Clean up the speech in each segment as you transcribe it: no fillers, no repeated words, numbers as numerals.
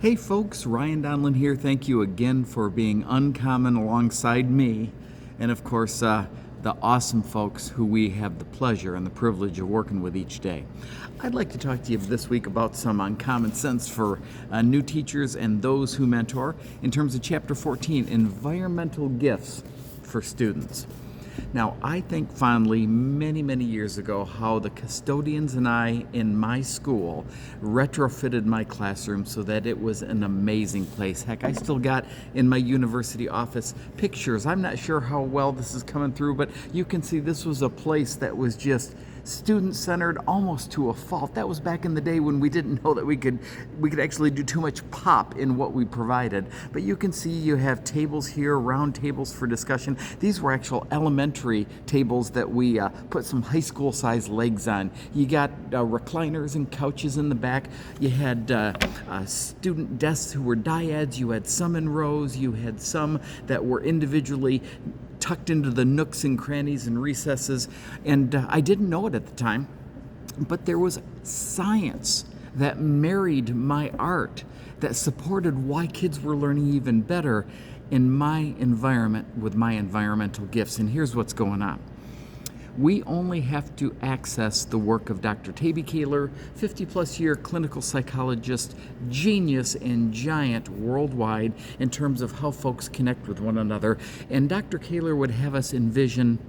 Hey folks, Ryan Donlin here. Thank you again for being uncommon alongside me, and of course, the awesome folks who we have the pleasure and the privilege of working with each day. I'd like to talk to you this week about some uncommon sense for new teachers and those who mentor in terms of Chapter 14, Environmental Gifts for Students. Now, I think fondly many years ago how the custodians and I in my school retrofitted my classroom so that it was an amazing place. Heck, I still got in my university office pictures. I'm not sure how well this is coming through, but you can see this was a place that was just student-centered almost to a fault. That was back in the day when we didn't know that we could actually do too much pop in what we provided. But you can see you have tables here, round tables for discussion. These were actual elementary tables that we put some high school size legs on. You got recliners and couches in the back. You had student desks who were dyads. You had some in rows. You had some that were individually tucked into the nooks and crannies and recesses, and I didn't know it at the time, but there was science that married my art, that supported why kids were learning even better in my environment with my environmental gifts. And here's what's going on. We only have to access the work of Dr. Tabby Kaler, 50-plus year clinical psychologist, genius and giant worldwide in terms of how folks connect with one another. And Dr. Kaler would have us envision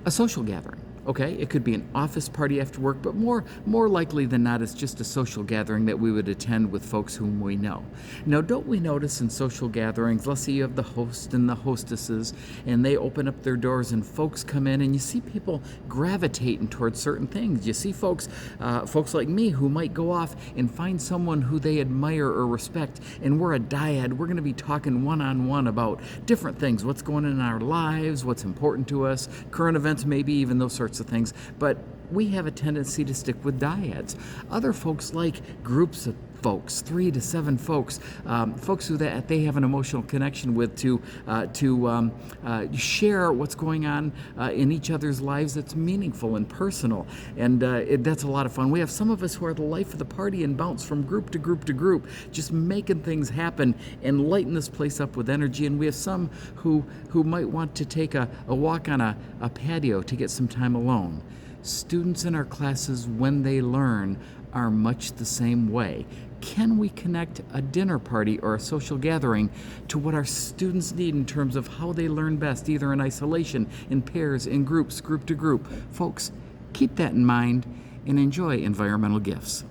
a social gathering. Okay, it could be an office party after work, but more likely than not, it's just a social gathering that we would attend with folks whom we know. Now, don't we notice in social gatherings, let's say you have the host and the hostesses, and they open up their doors and folks come in, and you see people gravitating towards certain things. You see folks like me who might go off and find someone who they admire or respect, and we're a dyad. We're going to be talking one-on-one about different things, what's going on in our lives, what's important to us, current events, maybe even those sorts of things, but we have a tendency to stick with dyads. Other folks like groups of folks, 3 to 7 folks, folks who they have an emotional connection with to share what's going on in each other's lives that's meaningful and personal, and that's a lot of fun. We have some of us who are the life of the party and bounce from group to group to group, just making things happen and lighten this place up with energy, and we have some who might want to take a walk on a patio to get some time alone. Students in our classes, when they learn, are much the same way. Can we connect a dinner party or a social gathering to what our students need in terms of how they learn best, either in isolation, in pairs, in groups, group to group? Folks, keep that in mind and enjoy environmental gifts.